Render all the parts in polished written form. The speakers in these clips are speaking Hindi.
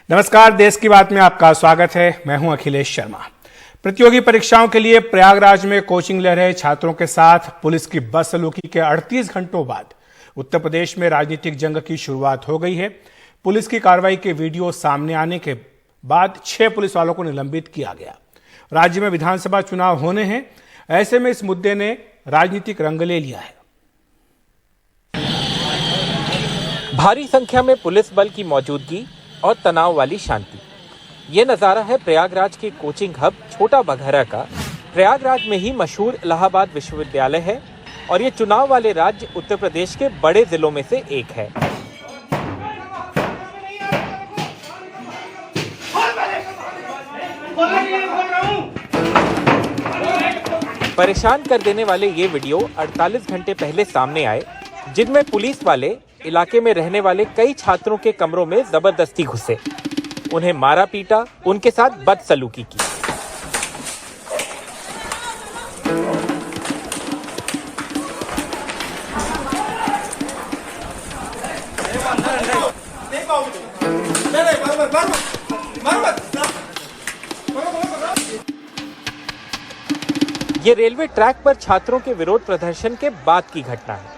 नमस्कार, देश की बात में आपका स्वागत है। मैं हूं अखिलेश शर्मा। प्रतियोगी परीक्षाओं के लिए प्रयागराज में कोचिंग ले रहे छात्रों के साथ पुलिस की बदसलूकी के 38 घंटों बाद उत्तर प्रदेश में राजनीतिक जंग की शुरुआत हो गई है। पुलिस की कार्रवाई के वीडियो सामने आने के बाद 6 पुलिस वालों को निलंबित किया गया। राज्य में विधानसभा चुनाव होने हैं, ऐसे में इस मुद्दे ने राजनीतिक रंग ले लिया है। भारी संख्या में पुलिस बल की मौजूदगी और तनाव वाली शांति, ये नज़ारा है प्रयागराज के कोचिंग हब छोटा बघरा का। प्रयागराज में ही मशहूर इलाहाबाद विश्वविद्यालय है और ये चुनाव वाले राज्य उत्तर प्रदेश के बड़े जिलों में से एक है। परेशान कर देने वाले ये वीडियो 48 घंटे पहले सामने आए, जिनमें पुलिस वाले इलाके में रहने वाले कई छात्रों के कमरों में जबरदस्ती घुसे, उन्हें मारा पीटा, उनके साथ बदसलूकी की। ये रेलवे ट्रैक पर छात्रों के विरोध प्रदर्शन के बाद की घटना है।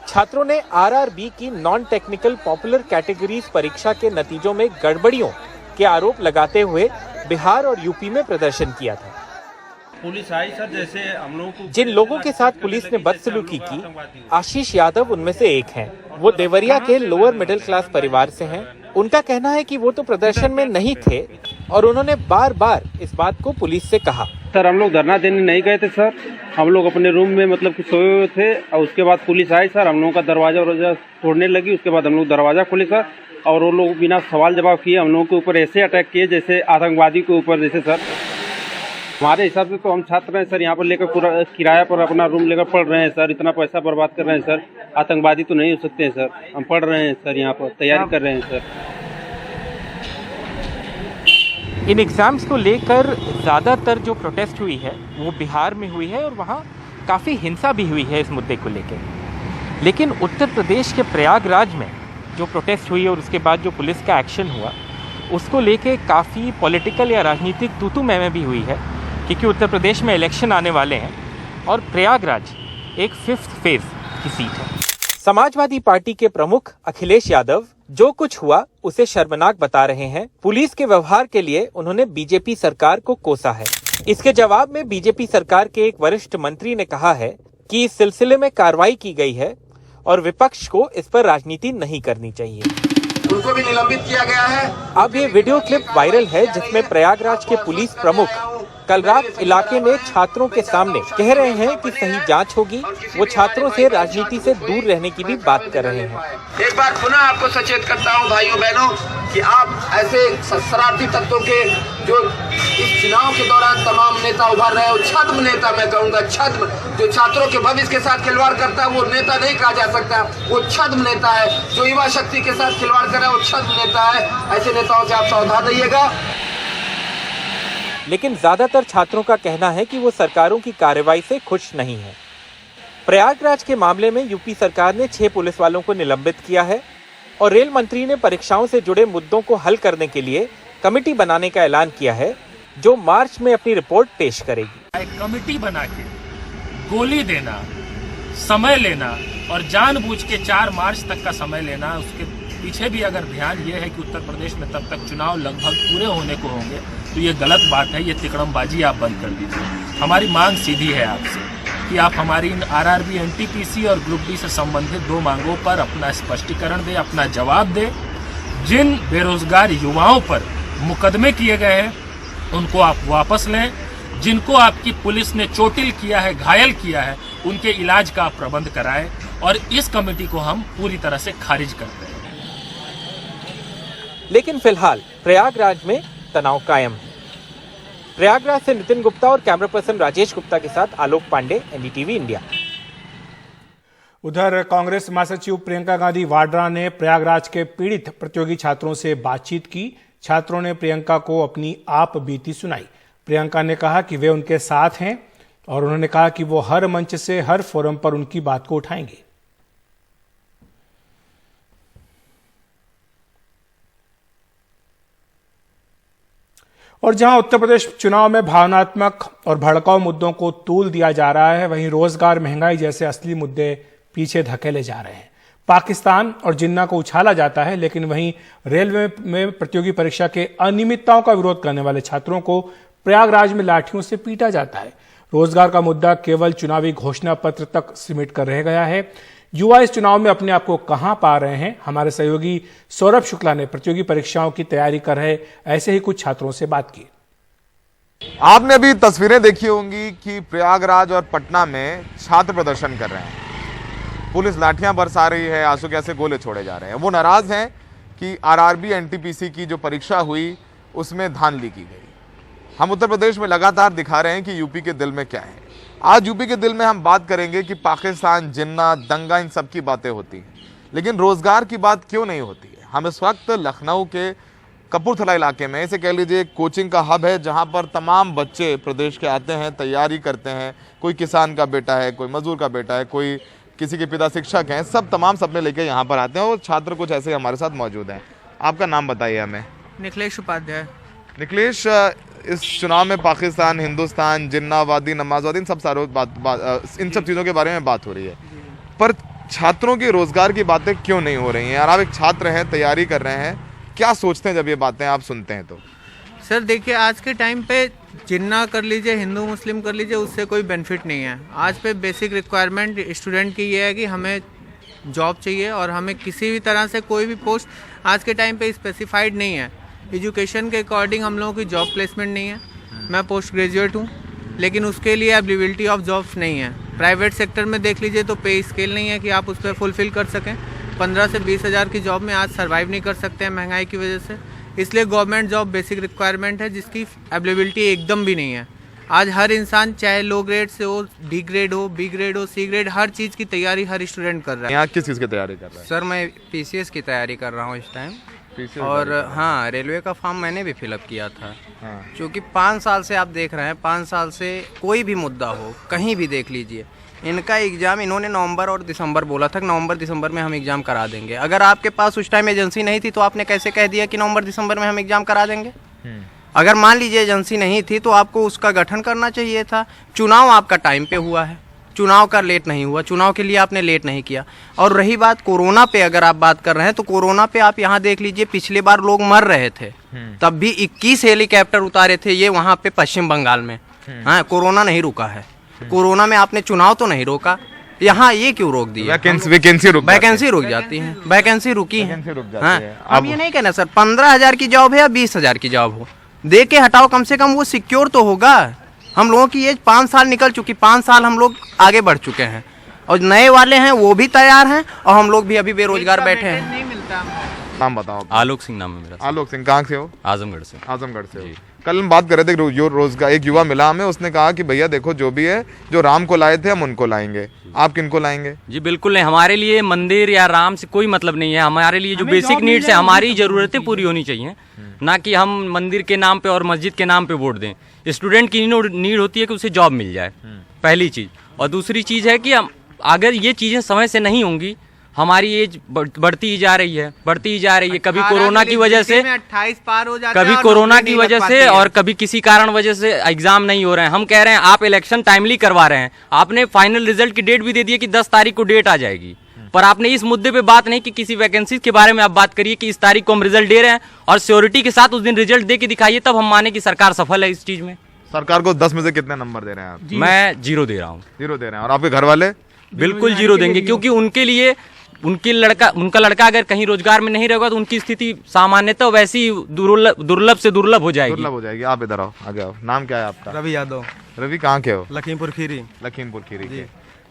छात्रों ने आरआरबी की नॉन टेक्निकल पॉपुलर कैटेगरीज परीक्षा के नतीजों में गड़बड़ियों के आरोप लगाते हुए बिहार और यूपी में प्रदर्शन किया था। पुलिस आई सर, जैसे हम लोगों को जिन लोगों के साथ पुलिस ने बदसलूकी की, आशीष यादव उनमें से एक हैं। वो देवरिया के लोअर मिडिल क्लास परिवार से हैं। उनका कहना है कि वो तो प्रदर्शन में नहीं थे और उन्होंने बार बार इस बात को पुलिस से कहा। सर, हम लोग धरना देने नहीं गए थे सर, हम लोग अपने रूम में मतलब कि सोए हुए थे और उसके बाद पुलिस आई सर, हम लोगों का दरवाजा तोड़ने लगी। उसके बाद हम लोग दरवाजा खोले सर और वो लोग बिना सवाल जवाब किए हम लोगों के ऊपर ऐसे अटैक किए जैसे आतंकवादी के ऊपर। जैसे सर, हमारे हिसाब से तो हम छात्र हैं सर, यहाँ पर लेकर पूरा किराया पर अपना रूम लेकर पढ़ रहे हैं सर, इतना पैसा बर्बाद कर रहे हैं सर। आतंकवादी तो नहीं हो सकते हैं सर, हम पढ़ रहे हैं सर, यहाँ पर तैयारी कर रहे हैं सर। इन एग्जाम्स को लेकर ज़्यादातर जो प्रोटेस्ट हुई है वो बिहार में हुई है और वहाँ काफ़ी हिंसा भी हुई है इस मुद्दे को लेकर। लेकिन उत्तर प्रदेश के प्रयागराज में जो प्रोटेस्ट हुई और उसके बाद जो पुलिस का एक्शन हुआ, उसको लेके काफ़ी पॉलिटिकल या राजनीतिक तूतू मैमे भी हुई है, क्योंकि उत्तर प्रदेश में इलेक्शन आने वाले हैं और प्रयागराज एक 5th फेज की सीट है। समाजवादी पार्टी के प्रमुख अखिलेश यादव जो कुछ हुआ उसे शर्मनाक बता रहे हैं। पुलिस के व्यवहार के लिए उन्होंने बीजेपी सरकार को कोसा है। इसके जवाब में बीजेपी सरकार के एक वरिष्ठ मंत्री ने कहा है कि इस सिलसिले में कार्रवाई की गई है और विपक्ष को इस पर राजनीति नहीं करनी चाहिए। उनको भी निलंबित किया गया है। अब ये वीडियो क्लिप वायरल है जिसमें प्रयागराज के पुलिस प्रमुख कल रात इलाके में छात्रों के सामने कह रहे हैं कि सही जांच होगी। वो छात्रों से राजनीति से दूर रहने की भी बात कर रहे हैं। एक बार पुनः आपको सचेत करता हूं भाइयों बहनों कि आप ऐसे शरारती तत्वों के जो इस चुनाव के दौरान तमाम नेता उभर रहे हो, छद्म नेता मैं कहूँगा, छद्म, जो छात्रों के भविष्य के साथ खिलवाड़ करता है वो नेता नहीं कहा जा सकता, वो छद्म नेता है। जो युवा शक्ति के साथ खिलवाड़ कर रहा है वो छद्म नेता है। ऐसे नेताओं से आप सावधान रहिएगा। लेकिन ज्यादातर छात्रों का कहना है कि वो सरकारों की कार्रवाई से खुश नहीं है। प्रयागराज के मामले में यूपी सरकार ने 6 पुलिस वालों को निलंबित किया है और रेल मंत्री ने परीक्षाओं से जुड़े मुद्दों को हल करने के लिए कमेटी बनाने का ऐलान किया है, जो मार्च में अपनी रिपोर्ट पेश करेगी। एक कमेटी बना के गोली देना, समय लेना और जानबूझ के 4 मार्च तक का समय लेना, उसके पीछे भी अगर ध्यान ये है कि उत्तर प्रदेश में तब तक चुनाव लगभग पूरे होने को होंगे, तो ये गलत बात है। ये तिकड़मबाजी आप बंद कर दीजिए। हमारी मांग सीधी है आपसे कि आप हमारी इन आरआरबी, एनटीपीसी और ग्रुप डी से संबंधित 2 मांगों पर अपना स्पष्टीकरण दें, अपना जवाब दें। जिन बेरोजगार युवाओं पर मुकदमे किए गए हैं उनको आप वापस लें। जिनको आपकी पुलिस ने चोटिल किया है, घायल किया है, उनके इलाज का आप प्रबंध कराएं और इस कमेटी को हम पूरी तरह से खारिज करते हैं। लेकिन फिलहाल प्रयागराज में तनाव कायम है। प्रयागराज से नितिन गुप्ता और कैमरा पर्सन राजेश गुप्ता के साथ आलोक पांडे, एनडीटीवी इंडिया। उधर कांग्रेस महासचिव प्रियंका गांधी वाड्रा ने प्रयागराज के पीड़ित प्रतियोगी छात्रों से बातचीत की। छात्रों ने प्रियंका को अपनी आप बीती सुनाई। प्रियंका ने कहा कि वे उनके साथ हैं और उन्होंने कहा कि वो हर मंच से, हर फोरम पर उनकी बात को उठाएंगे। और जहां उत्तर प्रदेश चुनाव में भावनात्मक और भड़काऊ मुद्दों को तूल दिया जा रहा है, वहीं रोजगार, महंगाई जैसे असली मुद्दे पीछे धकेले जा रहे हैं। पाकिस्तान और जिन्ना को उछाला जाता है, लेकिन वहीं रेलवे में प्रतियोगी परीक्षा के अनियमितताओं का विरोध करने वाले छात्रों को प्रयागराज में लाठियों से पीटा जाता है। रोजगार का मुद्दा केवल चुनावी घोषणा पत्र तक सिमट कर रह गया है। युवा इस चुनाव में अपने आप को कहां पा रहे हैं? हमारे सहयोगी सौरभ शुक्ला ने प्रतियोगी परीक्षाओं की तैयारी कर रहे ऐसे ही कुछ छात्रों से बात की। आपने अभी तस्वीरें देखी होंगी कि प्रयागराज और पटना में छात्र प्रदर्शन कर रहे हैं। पुलिस लाठियां बरसा रही है, आंसू गैस से गोले छोड़े जा रहे हैं। वो नाराज हैं कि आरआरबी एनटीपीसी की जो परीक्षा हुई उसमें धांधली की गई। हम उत्तर प्रदेश में लगातार दिखा रहे हैं कि यूपी के दिल में क्या है। आज यूपी के दिल में हम बात करेंगे कि पाकिस्तान, जिन्ना, दंगा, इन सब की बातें होती हैं, लेकिन रोजगार की बात क्यों नहीं होती है। हम इस वक्त लखनऊ के कपूरथला इलाके में, इसे कह लीजिए कोचिंग का हब है, जहां पर तमाम बच्चे प्रदेश के आते हैं, तैयारी करते हैं। कोई किसान का बेटा है, कोई मजदूर का बेटा है, कोई किसी के पिता शिक्षक हैं, सब तमाम सपने लेके यहाँ पर आते हैं और छात्र कुछ ऐसे हमारे साथ मौजूद हैं। आपका नाम बताइए हमें। निखिलेश उपाध्याय। निखिलेश, इस चुनाव में पाकिस्तान, हिंदुस्तान, जिन्नावादी, नमाजवादी, इन सब चीज़ों के बारे में बात हो रही है, पर छात्रों के रोजगार की बातें क्यों नहीं हो रही हैं? और आप एक छात्र हैं, तैयारी कर रहे हैं, क्या सोचते हैं जब ये बातें आप सुनते हैं? तो सर देखिए, आज के टाइम पे जिन्ना कर लीजिए, हिंदू मुस्लिम कर लीजिए, उससे कोई बेनिफिट नहीं है। आज पे बेसिक रिक्वायरमेंट स्टूडेंट की ये है कि हमें जॉब चाहिए और हमें किसी भी तरह से कोई भी पोस्ट आज के टाइम पे स्पेसिफाइड नहीं है। एजुकेशन के अकॉर्डिंग हम लोगों की जॉब प्लेसमेंट नहीं है। मैं पोस्ट ग्रेजुएट हूँ, लेकिन उसके लिए अवेलेबिलिटी ऑफ जॉब्स नहीं है। प्राइवेट सेक्टर में देख लीजिए तो पे स्केल नहीं है कि आप उस पर फुलफिल कर सकें। 15 से 20 हज़ार की जॉब में आज सर्वाइव नहीं कर सकते हैं महंगाई की वजह से। इसलिए गवर्नमेंट जॉब बेसिक रिक्वायरमेंट है, जिसकी अवेलेबिलिटी एकदम भी नहीं है। आज हर इंसान, चाहे लो ग्रेड से हो, डी ग्रेड हो, बी ग्रेड हो, सी ग्रेड, हर चीज़ की तैयारी हर स्टूडेंट कर रहा है। यहाँ किस चीज़ की तैयारी कर रहा है? सर मैं पीसीएस की तैयारी कर रहा हूँ इस टाइम। और हाँ, रेलवे का फॉर्म मैंने भी फिलअप किया था। क्योंकि 5 साल से आप देख रहे हैं, 5 साल से कोई भी मुद्दा हो, कहीं भी देख लीजिए, इनका एग्ज़ाम इन्होंने नवंबर और दिसंबर बोला था, नवंबर दिसंबर में हम एग्ज़ाम करा देंगे। अगर आपके पास उस टाइम एजेंसी नहीं थी तो आपने कैसे कह दिया कि नवंबर दिसंबर में हम एग्ज़ाम करा देंगे? अगर मान लीजिए एजेंसी नहीं थी तो आपको उसका गठन करना चाहिए था। चुनाव आपका टाइम पे हुआ है, चुनाव का लेट नहीं हुआ, चुनाव के लिए आपने लेट नहीं किया। और रही बात कोरोना पे, अगर आप बात कर रहे हैं तो कोरोना पे आप यहाँ देख लीजिए, पिछले बार लोग मर रहे थे, तब भी 21 हेलीकॉप्टर उतारे थे ये वहाँ पे पश्चिम बंगाल में। हाँ, कोरोना नहीं रुका है। कोरोना में आपने चुनाव तो नहीं रोका, यहाँ ये क्यों रोक दिया? वैकेंसी रुक जाती है, वैकेंसी रुकी है। हाँ, अब ये नहीं कहना सर 15,000 की जॉब है या 20,000 की जॉब हो, दे के हटाओ, कम से कम वो सिक्योर तो होगा। हम लोगों की एज 5 साल निकल चुकी, 5 साल हम लोग आगे बढ़ चुके हैं और नए वाले हैं वो भी तैयार हैं और हम लोग भी अभी बेरोजगार बैठे हैं। नहीं मिलता। नाम बताओ। आलोक सिंह नाम है मेरा। आलोक सिंह, कहाँ से हो? आजमगढ़ से। आजमगढ़ से हो। कल हम बात कर रहे थे, रोजगार, एक युवा मिला हमें, उसने कहा कि भैया देखो, जो भी है, जो राम को लाए थे हम उनको लाएंगे। आप किनको लाएंगे? जी बिल्कुल नहीं, हमारे लिए मंदिर या राम से कोई मतलब नहीं है। हमारे लिए जो बेसिक नीड्स है, हमारी जरूरतें पूरी होनी चाहिए, ना कि हम मंदिर के नाम पे और मस्जिद के नाम पे वोट दें। स्टूडेंट की नीड होती है कि उसे जॉब मिल जाए, पहली चीज़। और दूसरी चीज़ है कि हम अगर ये चीज़ें समय से नहीं होंगी, हमारी एज बढ़ती ही जा रही है, कभी कोरोना की वजह से 28 पार हो जाता है, कभी कोरोना की वजह से और कभी किसी कारण वजह से एग्जाम नहीं हो रहे हैं। हम कह रहे हैं आप इलेक्शन टाइमली करवा रहे हैं, आपने फाइनल रिजल्ट की डेट भी दे दी है कि 10 तारीख को डेट आ जाएगी, पर आपने इस मुद्दे पे बात नहीं की। किसी वैकेंसी के बारे में आप बात करिए कि इस तारीख को हम रिजल्ट दे रहे हैं और श्योरिटी के साथ उस दिन रिजल्ट दे के दिखाइए, तब हम माने कि सरकार सफल है इस चीज में। सरकार को 10 में से कितने नंबर दे रहे हैं आप? मैं 0 दे रहा हूँ। 0 दे रहे हैं। और आपके घर वाले? बिल्कुल 0 देंगे, क्योंकि उनके लिए उनका लड़का अगर कहीं रोजगार में नहीं रहेगा तो उनकी स्थिति सामान्यतः वैसी दुर्लभ से दुर्लभ हो जाएगी। आप इधर आओ, आगे आओ। नाम क्या है आपका? रवि यादव। रवि, कहाँ के हो? लखीमपुर खीरी। लखीमपुर खीरी के।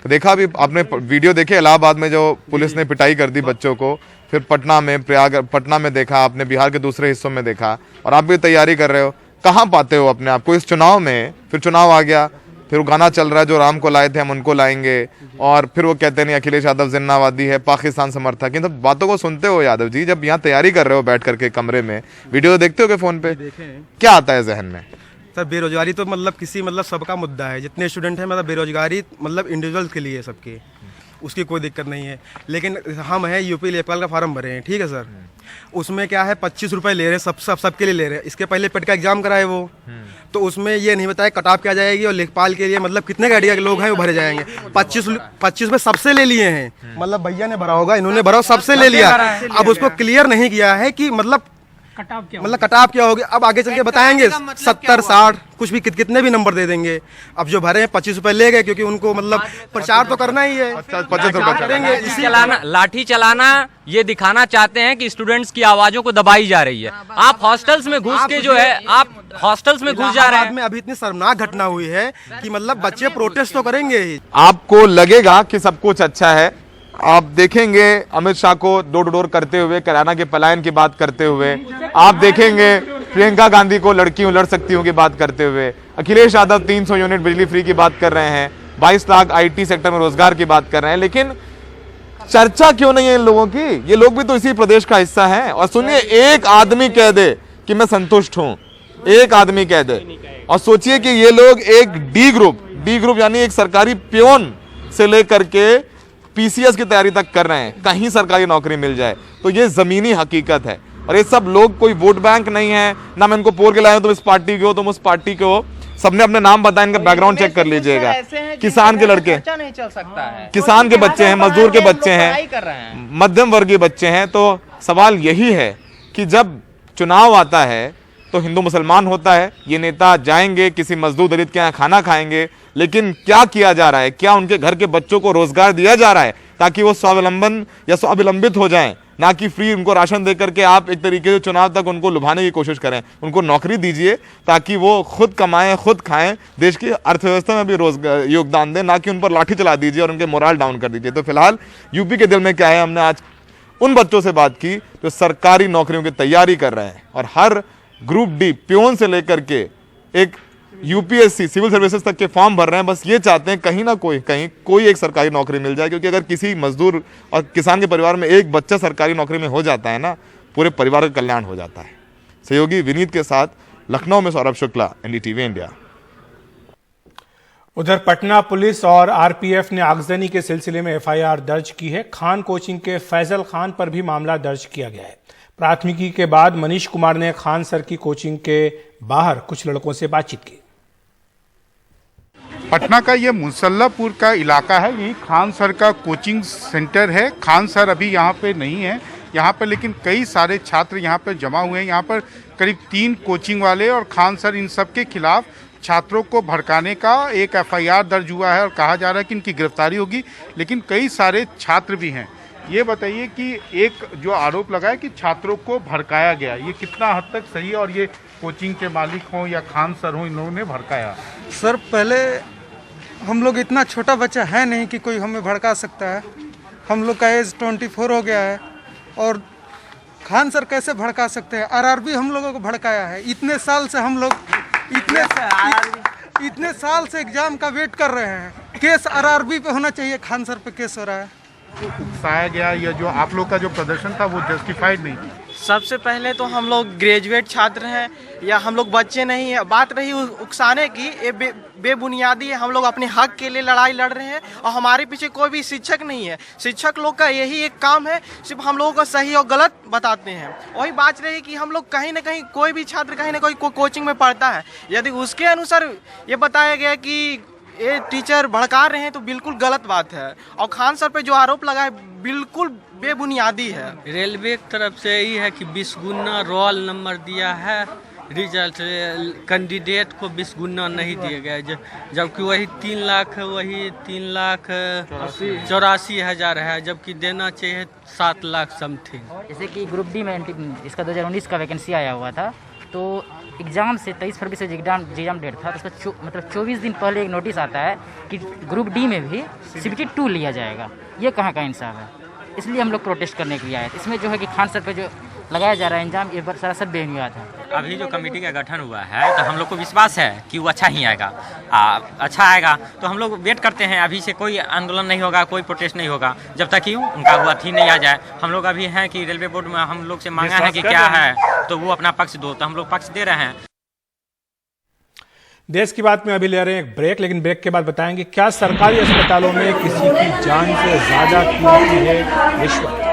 तो देखा अभी आपने वीडियो देखे इलाहाबाद में जो पुलिस ने पिटाई कर दी बच्चों को, फिर पटना में देखा आपने, बिहार के दूसरे हिस्सों में देखा, और आप भी तैयारी कर रहे हो। कहाँ पाते हो अपने आप को इस चुनाव में? फिर चुनाव आ गया, फिर वो गाना चल रहा है, जो राम को लाए थे हम उनको लाएंगे, और फिर वो कहते नहीं अखिलेश यादव जिन्नावादी है, पाकिस्तान समर्थक। इन सब बातों को सुनते हो यादव जी, जब यहाँ तैयारी कर रहे हो बैठ करके कमरे में, वीडियो देखते हो के फोन पे, क्या आता है जहन में? सर बेरोजगारी तो सबका मुद्दा है। जितने स्टूडेंट हैं, बेरोजगारी इंडिविजुअल के लिए सबकी। उसकी कोई दिक्कत नहीं है। लेकिन हम हैं यूपी लेखपाल का फार्म भरे हैं, ठीक है सर, उसमें क्या है 25 रुपये ले रहे हैं, सबके लिए ले रहे हैं। इसके पहले पेट का एग्जाम कराए वो, तो उसमें ये नहीं बताया कट ऑफ क्या जाएगी और लेखपाल के लिए मतलब कितने गाड़िया के लोग हैं वो भरे जाएंगे। 25 में सबसे ले लिए हैं, मतलब भैया ने भरा होगा, इन्होंने भरा सबसे ले लिया। अब उसको क्लियर नहीं किया है कि मतलब कटाव क्या होगी। अब आगे चल के बताएंगे 70 60 कुछ भी कितने भी नंबर दे देंगे। अब जो भरे हैं 25 रुपए ले गए, क्योंकि उनको मतलब प्रचार तो करना ही है। 25 रुपए करेंगे। लाठी चलाना ये दिखाना चाहते हैं कि स्टूडेंट्स की आवाजों को दबाई जा रही है। आप हॉस्टल्स में घुस के जो है, आप हॉस्टल्स में घुस जा रहे हैं। में अभी इतनी शर्मनाक घटना हुई है कि मतलब बच्चे प्रोटेस्ट तो करेंगे ही। आपको लगेगा कि सब कुछ अच्छा है, आप देखेंगे अमित शाह को डोर टू डोर करते हुए, कैराना के पलायन की बात करते हुए, आप देखेंगे प्रियंका गांधी को लड़कियों लड़ सकती हूँ की बात करते हुए, अखिलेश यादव 300 यूनिट बिजली फ्री की बात कर रहे हैं, 22 लाख IT सेक्टर में रोजगार की बात कर रहे हैं। लेकिन चर्चा क्यों नहीं है इन लोगों की? ये लोग भी तो इसी प्रदेश का हिस्सा हैं। और सुनिए, एक आदमी कह दे कि मैं संतुष्ट हूं, एक आदमी कह दे, और सोचिए कि ये लोग एक डी ग्रुप यानी एक सरकारी पियोन से लेकर के PCS की तैयारी तक कर रहे हैं, कहीं सरकारी नौकरी मिल जाए। तो ये जमीनी हकीकत है। और ये सब लोग कोई वोट बैंक नहीं है ना, मैं इनको पोल के लाया तुम इस पार्टी के हो, तुम उस पार्टी के हो, सबने अपने नाम बताया, इनका बैकग्राउंड चेक कर लीजिएगा। किसान के लड़के, नहीं चल सकता है, किसान के बच्चे हैं, मजदूर के बच्चे हैं, मध्यम वर्गीय बच्चे हैं। तो सवाल यही है कि जब चुनाव आता है तो हिंदू मुसलमान होता है, ये नेता जाएंगे किसी मजदूर दलित के यहाँ खाना खाएंगे, लेकिन क्या किया जा रहा है? क्या उनके घर के बच्चों को रोजगार दिया जा रहा है ताकि वो स्वावलंबन या स्वावलंबित हो जाएं? ना कि फ्री उनको राशन दे करके आप एक तरीके से चुनाव तक उनको लुभाने की कोशिश करें। उनको नौकरी दीजिए ताकि वो खुद कमाएं, खुद खाएं, देश की अर्थव्यवस्था में भी रोजगार योगदान दें, ना कि उन पर लाठी चला दीजिए और उनके मोराल डाउन कर दीजिए। तो फिलहाल यूपी के दिल में क्या है, हमने आज उन बच्चों से बात की जो सरकारी नौकरियों की तैयारी कर रहे हैं और हर ग्रुप डी पियोन से लेकर के एक UPSC सिविल सर्विसेज तक के फॉर्म भर रहे हैं। बस ये चाहते हैं कहीं ना कहीं कोई एक सरकारी नौकरी मिल जाए, क्योंकि अगर किसी मजदूर और किसान के परिवार में एक बच्चा सरकारी नौकरी में हो जाता है ना, पूरे परिवार का कल्याण हो जाता है। सहयोगी विनीत के साथ लखनऊ में सौरभ शुक्ला, NDTV इंडिया। उधर पटना पुलिस और RPF ने आगजनी के सिलसिले में FIR दर्ज की है। खान कोचिंग के फैजल खान पर भी मामला दर्ज किया गया है। प्राथमिकी के बाद मनीष कुमार ने खान सर की कोचिंग के बाहर कुछ लड़कों से बातचीत की। पटना का ये मुसल्लापुर का इलाका है, यही खान सर का कोचिंग सेंटर है। खान सर अभी यहाँ पे नहीं है यहाँ पर, लेकिन कई सारे छात्र यहाँ पर जमा हुए हैं। यहाँ पर करीब 3 कोचिंग वाले और खान सर, इन सब के खिलाफ छात्रों को भड़काने का एक FIR दर्ज हुआ है और कहा जा रहा है कि इनकी गिरफ्तारी होगी। लेकिन कई सारे छात्र भी हैं। ये बताइए कि एक जो आरोप लगा है कि छात्रों को भड़काया गया, ये कितना हद तक सही है? और ये कोचिंग के मालिक हों या खान सर हों, इन लोगों ने भड़काया? सर, पहले हम लोग इतना छोटा बच्चा है नहीं कि कोई हमें भड़का सकता है। हम लोग का एज 24 हो गया है और खान सर कैसे भड़का सकते हैं? RRB हम लोगों को भड़काया है। इतने साल से हम लोग इतने साल से एग्जाम का वेट कर रहे हैं। केस RRB पे होना चाहिए, खान सर पे केस हो रहा है। उकसाया गया या जो आप लोग का जो प्रदर्शन था वो जस्टिफाइड नहीं? सबसे पहले तो हम लोग ग्रेजुएट छात्र हैं या हम लोग बच्चे नहीं हैं। बात रही उकसाने की, ये बेबुनियादी है। हम लोग अपने हक के लिए लड़ाई लड़ रहे हैं और हमारे पीछे कोई भी शिक्षक नहीं है। शिक्षक लोग का यही एक काम है, सिर्फ हम लोगों को सही और गलत बताते हैं। वही बात रही कि हम लोग कहीं ना कहीं, कोई भी छात्र कहीं ना कहीं कोचिंग में पढ़ता है, यदि उसके अनुसार ये बताया गया कि ये टीचर भड़का रहे हैं तो बिल्कुल गलत बात है। और खान सर पे जो आरोप लगा है बिल्कुल बेबुनियादी है। रेलवे की तरफ से यही है कि 20 गुना रोल नंबर दिया है, रिजल्ट कैंडिडेट को 20 गुना नहीं दिए गए, जबकि वही 3,84,000 है, जबकि देना चाहिए 7 लाख समथिंग। जैसे कि ग्रुप डी में इसका 2019 का वैकेंसी आया हुआ था, तो एग्ज़ाम से 23 फरवरी से एग्ज़ाम डेट था, तो उसका मतलब 24 दिन पहले एक नोटिस आता है कि ग्रुप डी में भी CBT 2 लिया जाएगा। ये कहाँ का इंसाफ है? इसलिए हम लोग प्रोटेस्ट करने के लिए आए। इसमें जो है कि खान सर पे जो लगाया जा रहा है इंजाम, ये सरासर बेबुनियाद है। अभी जो कमेटी का गठन हुआ है तो हम लोग को विश्वास है कि वो अच्छा ही आएगा। अच्छा आएगा तो हम लोग वेट करते हैं। अभी से कोई आंदोलन नहीं होगा, कोई प्रोटेस्ट नहीं होगा जब तक कि उनका वो अथी नहीं आ जाए। हम लोग अभी हैं कि रेलवे बोर्ड में हम लोग से मांगा है कि क्या है, तो वो अपना पक्ष दो, तो हम लोग पक्ष दे रहे हैं। देश की बात में अभी ले रहे हैं एक ब्रेक, लेकिन ब्रेक के बाद बताएंगे क्या सरकारी अस्पतालों में किसी की जान से ज्यादा कीमती है रिश्वत।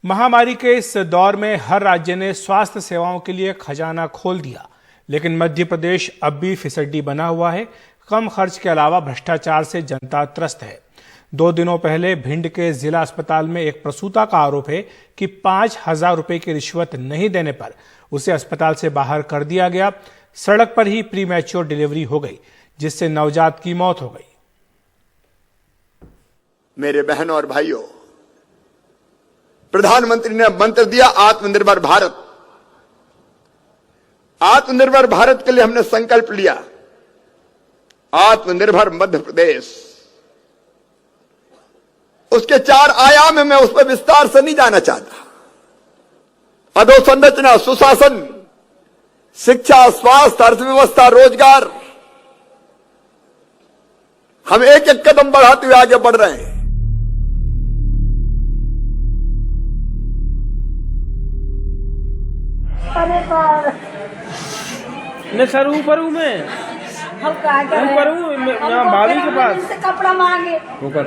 महामारी के इस दौर में हर राज्य ने स्वास्थ्य सेवाओं के लिए खजाना खोल दिया, लेकिन मध्य प्रदेश अब भी फिसड्डी बना हुआ है। कम खर्च के अलावा भ्रष्टाचार से जनता त्रस्त है। 2 दिनों पहले भिंड के जिला अस्पताल में एक प्रसूता का आरोप है कि 5,000 रुपए की रिश्वत नहीं देने पर उसे अस्पताल से बाहर कर दिया गया। सड़क पर ही प्री मैच्योर डिलीवरी हो गई, जिससे नवजात की मौत हो गई। मेरे बहनों और भाइयों, प्रधानमंत्री ने मंत्र दिया आत्मनिर्भर भारत। आत्मनिर्भर भारत के लिए हमने संकल्प लिया आत्मनिर्भर मध्य प्रदेश। उसके 4 आयाम है, मैं उस पर विस्तार से नहीं जाना चाहता। अधोसंरचना, सुशासन, शिक्षा, स्वास्थ्य, अर्थव्यवस्था, रोजगार। हम एक एक कदम बढ़ाते हुए आगे बढ़ रहे हैं। मैं सर ऊपर हूँ, मैं ऊपर हूँ भाभी के पास कपड़ा मांगे ऊपर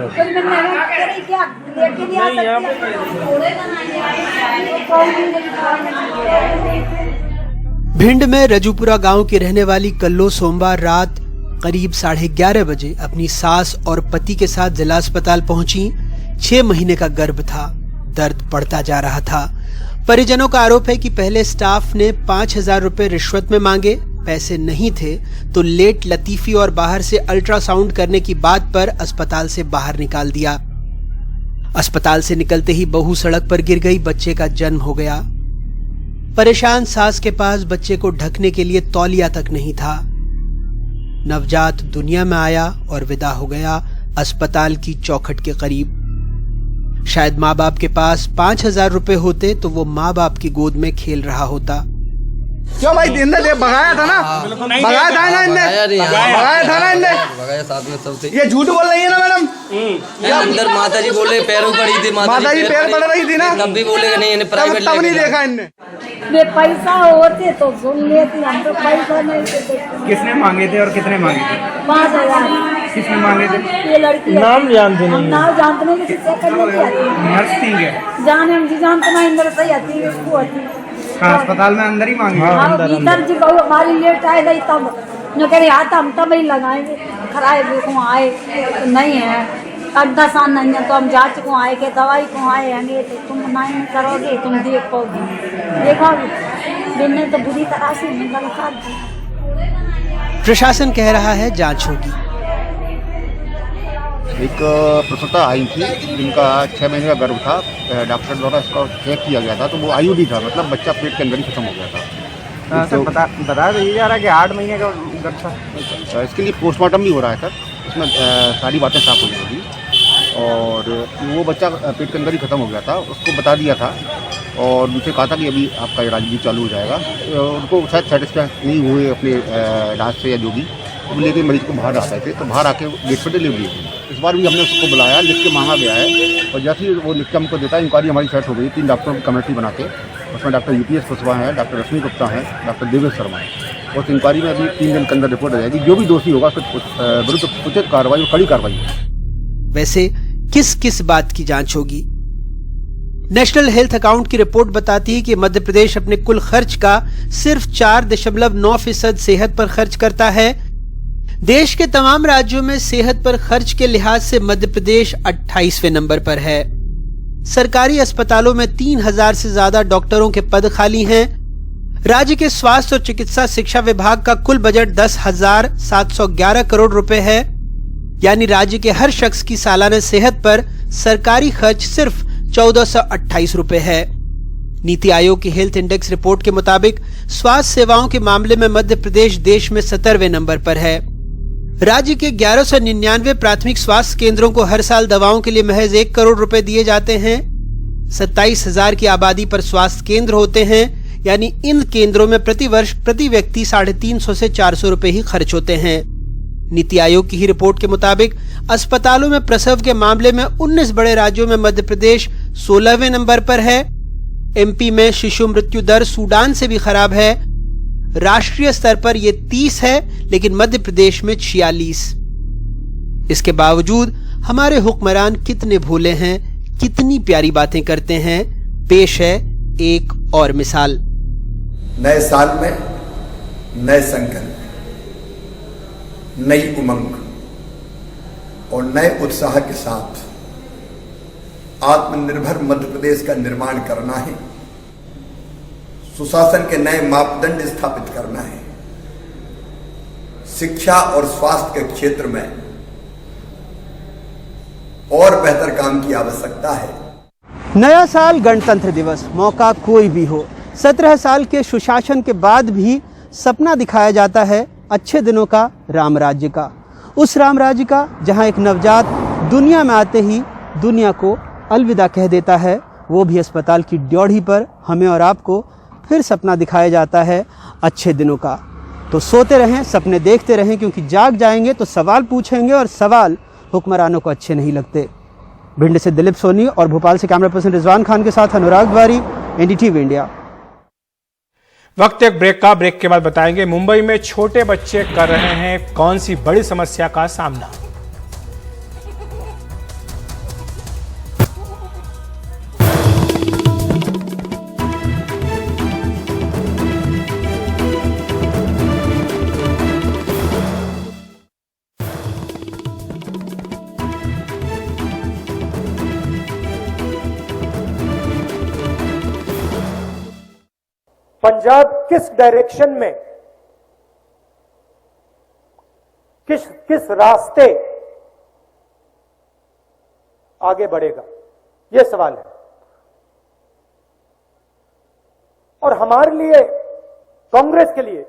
भिंड में रजूपुरा गांव की रहने वाली कल्लो सोमवार रात करीब 11:30 बजे अपनी सास और पति के साथ जिला अस्पताल पहुंची। 6 महीने का गर्भ था, दर्द बढ़ता जा रहा था। परिजनों का आरोप है कि पहले स्टाफ ने 5,000 रुपए रिश्वत में मांगे, पैसे नहीं थे तो लेट लतीफी और बाहर से अल्ट्रासाउंड करने की बात पर अस्पताल से बाहर निकाल दिया। अस्पताल से निकलते ही बहू सड़क पर गिर गई, बच्चे का जन्म हो गया। परेशान सास के पास बच्चे को ढकने के लिए तौलिया तक नहीं था। नवजात दुनिया में आया और विदा हो गया अस्पताल की चौखट के करीब। शायद माँ बाप के पास 5,000 रुपए होते तो वो माँ बाप की गोद में खेल रहा होता। क्यों भाई, दिन दे भगाया था ना, भगाया था ना इनने, भगाया था ना इनने, भगाया साथ में सबसे। ये झूठ बोल रही है ना मैडम। अंदर माता जी बोले पैरों पड़ी थी, माता जी पैर पड़ रही थी ना, तब भी बोलेगा नहीं, इन्हें प्राइवेट तब नहीं देखा इनने। वे पैसा होते तो सुन लेती, हम तो पैसा नहीं देते। किसने मांगे थे और कितने मांगे थे? 5,000। किसने मांगे थे? ये लड़की नाम जानते नहीं? नाम जानते नहीं, किसी से करने की नर्स थी क्या? जाने हम जी जानते ना, इंदर सही आती है उसको आती। अस्पताल में अंदर ही मांगे? भीतर जी बहु हमारी लेट आए गई तब न करे आता, हम तब ही लगाएंगे खराए देखो आए तो नहीं है, 8-10 साल नहीं है तो हम जांच को आए के दवाई को आए हैं तो तुम नहीं करोगे, तुम देख पाओगे, देखोगे बिन्ने तो बुरी तरह से निकल कर। प्रशासन कह रहा है जांच होगी। एक प्रसूता आई थी जिनका 6 महीने का गर्भ था। डॉक्टर द्वारा इसका चेक किया गया था तो वो आयुडी था, मतलब बच्चा पेट के अंदर ही खत्म हो गया था। सर बता दीजिए जा रहा है कि 8 महीने का गर्भ था। इसके लिए पोस्टमार्टम भी हो रहा है सर, इसमें सारी बातें साफ हो जाएगी। और वो बच्चा पेट के अंदर ही खत्म हो गया था, उसको बता दिया था और उनसे कहा था कि अभी आपका इलाज भी चालू हो जाएगा। उनको शायद सेटिस्फाई नहीं हुए अपने इलाज से या जो भी, वो लेके मरीज को बाहर आ रहे थे तो बाहर आके गेट पर डिलीवरी हुई। इस बार भी हमने उसको बुलाया, लिख के मांगा गया है और जैसे ही वो लिख के हमको देता है, इंक्वायरी हमारी सेट हो गई 3 डॉक्टरों की कमेटी बना के। उसमें डॉक्टर यूपीएस कुशवाहा है, डॉक्टर रश्मि गुप्ता है, डॉक्टर देवेश शर्मा है। उस इंक्वायरी में अभी 3 दिन के अंदर रिपोर्ट आ जाएगी। जो भी दोषी होगा उसके विरुद्ध उचित कार्रवाई और कड़ी कार्रवाई। वैसे किस किस बात की जांच होगी? नेशनल हेल्थ अकाउंट की रिपोर्ट बताती है कि मध्य प्रदेश अपने कुल खर्च का सिर्फ 4.9% सेहत पर खर्च करता है। देश के तमाम राज्यों में सेहत पर खर्च के लिहाज से मध्य प्रदेश 28वें नंबर पर है। सरकारी अस्पतालों में 3000 से ज्यादा डॉक्टरों के पद खाली हैं। राज्य के स्वास्थ्य और चिकित्सा शिक्षा विभाग का कुल बजट 10,711 करोड़ रुपए है, यानी राज्य के हर शख्स की सालाना सेहत पर सरकारी खर्च सिर्फ 1428 रुपए है। नीति आयोग की हेल्थ इंडेक्स रिपोर्ट के मुताबिक स्वास्थ्य सेवाओं के मामले में मध्य प्रदेश देश में 17वें नंबर पर है। राज्य के 1199 प्राथमिक स्वास्थ्य केंद्रों को हर साल दवाओं के लिए महज 1 करोड़ रुपए दिए जाते हैं। 27,000 की आबादी पर स्वास्थ्य केंद्र होते हैं, यानी इन केंद्रों में प्रति वर्ष प्रति व्यक्ति 350 से 400 रुपए ही खर्च होते हैं। नीति आयोग की ही रिपोर्ट के मुताबिक अस्पतालों में प्रसव के मामले में 19 बड़े राज्यों में मध्य प्रदेश 16वें नंबर पर है। एमपी में शिशु मृत्यु दर सूडान से भी खराब है। राष्ट्रीय स्तर पर यह 30 है, लेकिन मध्य प्रदेश में 46। इसके बावजूद हमारे हुक्मरान कितने भोले हैं, कितनी प्यारी बातें करते हैं। पेश है एक और मिसाल। नए साल में नए संकल्प, नई उमंग और नए उत्साह के साथ आत्मनिर्भर मध्य प्रदेश का निर्माण करना है। सुशासन के नए मापदंड स्थापित करना है। शिक्षा और स्वास्थ्य के क्षेत्र में और बेहतर काम की आवश्यकता है। नया साल, गणतंत्र दिवस, मौका कोई भी हो। 17 साल के सुशासन के बाद भी सपना दिखाया जाता है अच्छे दिनों का, राम राज्य का। उस राम राज्य का जहां एक नवजात दुनिया में आते ही दुनिया को अलविदा कह देता है, वो भी अस्पताल की ड्योढ़ी पर हमें और आपको फिर सपना दिखाया जाता है अच्छे दिनों का। तो सोते रहें, सपने देखते रहें, क्योंकि जाग जाएंगे तो सवाल पूछेंगे और सवाल हुक्मरानों को अच्छे नहीं लगते। भिंड से दिलीप सोनी और भोपाल से कैमरा पर्सन रिजवान खान के साथ अनुराग द्वारी, एनडीटीवी इंडिया। वक्त एक ब्रेक का। ब्रेक के बाद बताएंगे मुंबई में छोटे बच्चे कर रहे हैं कौन सी बड़ी समस्या का सामना। पंजाब किस डायरेक्शन में, किस रास्ते आगे बढ़ेगा, यह सवाल है। और हमारे लिए, कांग्रेस के लिए,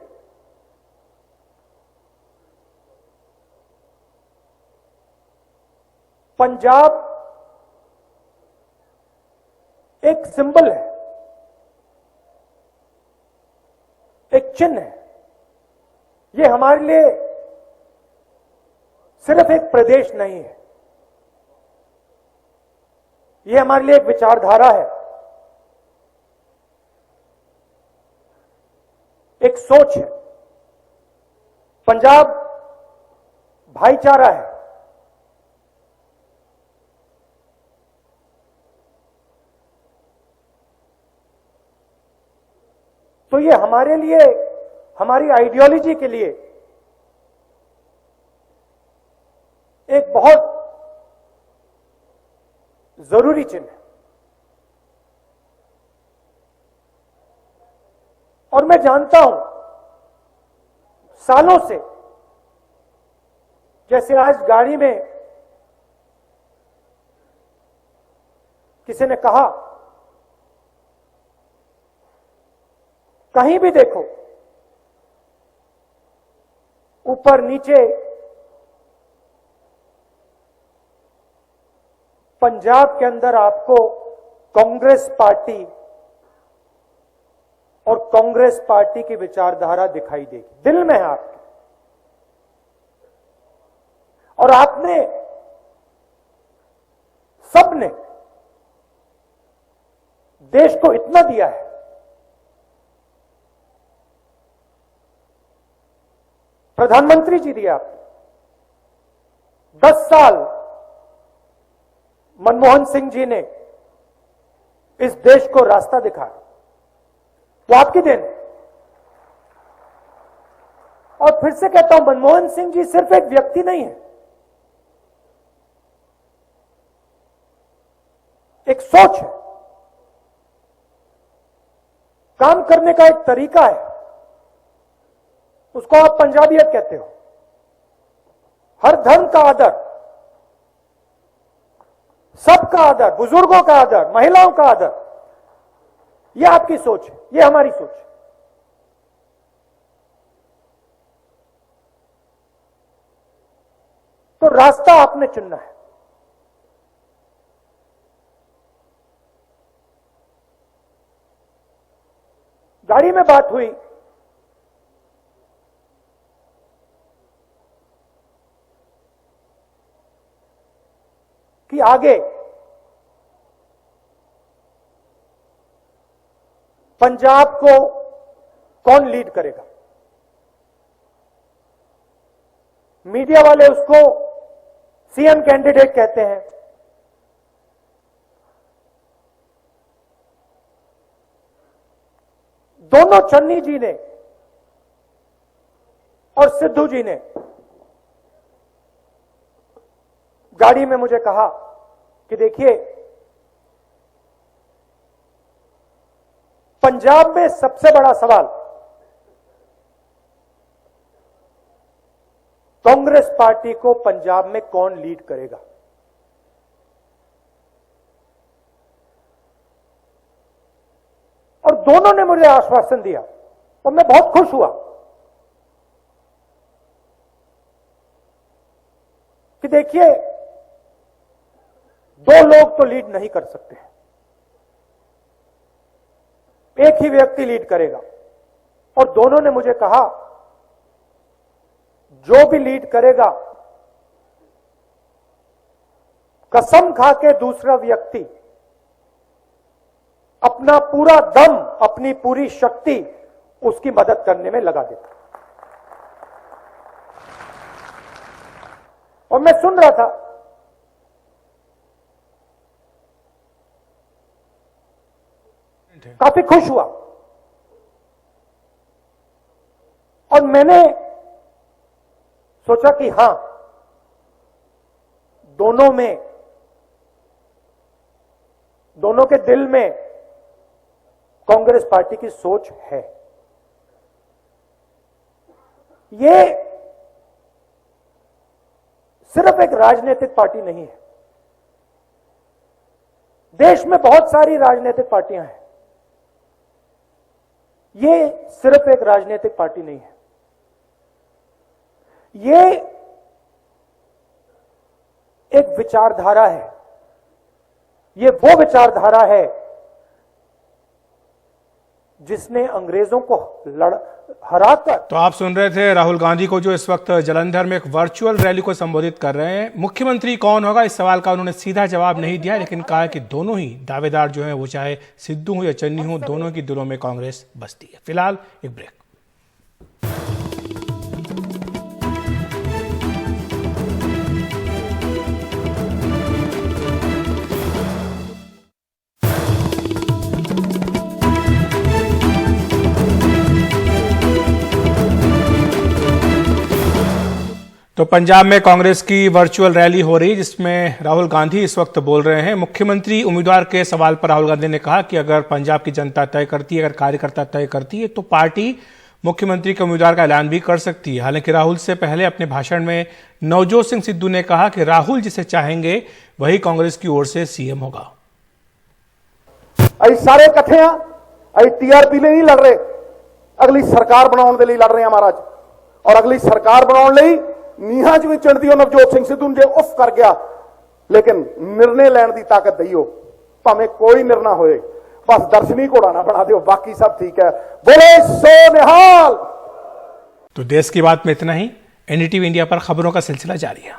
पंजाब एक सिंबल है, एक चिन्ह है। यह हमारे लिए सिर्फ एक प्रदेश नहीं है, यह हमारे लिए एक विचारधारा है, एक सोच है। पंजाब भाईचारा है। तो ये हमारे लिए, हमारी आइडियोलॉजी के लिए एक बहुत जरूरी चिन्ह है। और मैं जानता हूं सालों से, जैसे आज गाड़ी में किसी ने कहा, कहीं भी देखो ऊपर नीचे पंजाब के अंदर आपको कांग्रेस पार्टी और कांग्रेस पार्टी की विचारधारा दिखाई देगी, दिल में है आपके। और आपने सबने देश को इतना दिया है, प्रधानमंत्री जी दिया आपने 10 साल, मनमोहन सिंह जी ने इस देश को रास्ता दिखाया, वो आपकी देन है। और फिर से कहता हूं, मनमोहन सिंह जी सिर्फ एक व्यक्ति नहीं है, एक सोच है, काम करने का एक तरीका है, उसको आप पंजाबियत कहते हो। हर धर्म का आदर, सबका आदर, बुजुर्गों का आदर, महिलाओं का आदर, यह आपकी सोच है, यह हमारी सोच है। तो रास्ता आपने चुनना है। गाड़ी में बात हुई कि आगे पंजाब को कौन लीड करेगा। मीडिया वाले उसको सीएम कैंडिडेट कहते हैं, दोनों चन्नी जी ने और सिद्धू जी ने गाड़ी में मुझे कहा कि देखिए, पंजाब में सबसे बड़ा सवाल कांग्रेस पार्टी को पंजाब में कौन लीड करेगा। और दोनों ने मुझे आश्वासन दिया और मैं बहुत खुश हुआ कि देखिए, दो लोग तो लीड नहीं कर सकते, एक ही व्यक्ति लीड करेगा। और दोनों ने मुझे कहा, जो भी लीड करेगा, कसम खा के दूसरा व्यक्ति अपना पूरा दम, अपनी पूरी शक्ति उसकी मदद करने में लगा देता। और मैं सुन रहा था, काफी खुश हुआ। और मैंने सोचा कि हां, दोनों के दिल में कांग्रेस पार्टी की सोच है। ये सिर्फ एक राजनीतिक पार्टी नहीं है। देश में बहुत सारी राजनीतिक पार्टियां हैं, ये सिर्फ एक राजनीतिक पार्टी नहीं है। ये एक विचारधारा है, ये वो विचारधारा है जिसने अंग्रेजों को हराकर। तो आप सुन रहे थे राहुल गांधी को, जो इस वक्त जालंधर में एक वर्चुअल रैली को संबोधित कर रहे हैं। मुख्यमंत्री कौन होगा, इस सवाल का उन्होंने सीधा जवाब नहीं दिया, लेकिन कहा कि दोनों ही दावेदार जो हैं, वो चाहे सिद्धू हो या चन्नी हो, दोनों के दिलों में कांग्रेस बसती है। फिलहाल एक ब्रेक। तो पंजाब में कांग्रेस की वर्चुअल रैली हो रही, जिसमें राहुल गांधी इस वक्त बोल रहे हैं। मुख्यमंत्री उम्मीदवार के सवाल पर राहुल गांधी ने कहा कि अगर पंजाब की जनता तय करती है, अगर कार्यकर्ता तय करती है, तो पार्टी मुख्यमंत्री के उम्मीदवार का ऐलान भी कर सकती है। हालांकि राहुल से पहले अपने भाषण में नवजोत सिंह सिद्धू ने कहा कि राहुल जिसे चाहेंगे वही कांग्रेस की ओर से सीएम होगा। सारे इकट्ठे हैं, टीआरपी लिए नहीं लड़ रहे, अगली सरकार बनाने के लिए लड़ रहे हैं महाराज। और अगली सरकार बनाने लिए नीहां च भी चिंती नवजोत सिंह सिद्धू ने उफ कर गया, लेकिन निर्णय लेने की ताकत दईओ, भावें कोई निर्णय होए, बस दर्शनी घोड़ा ना बना दो, बाकी सब ठीक है। बोले सो निहाल। तो देश की बात में इतना ही। एनडीटीवी इंडिया पर खबरों का सिलसिला जारी है।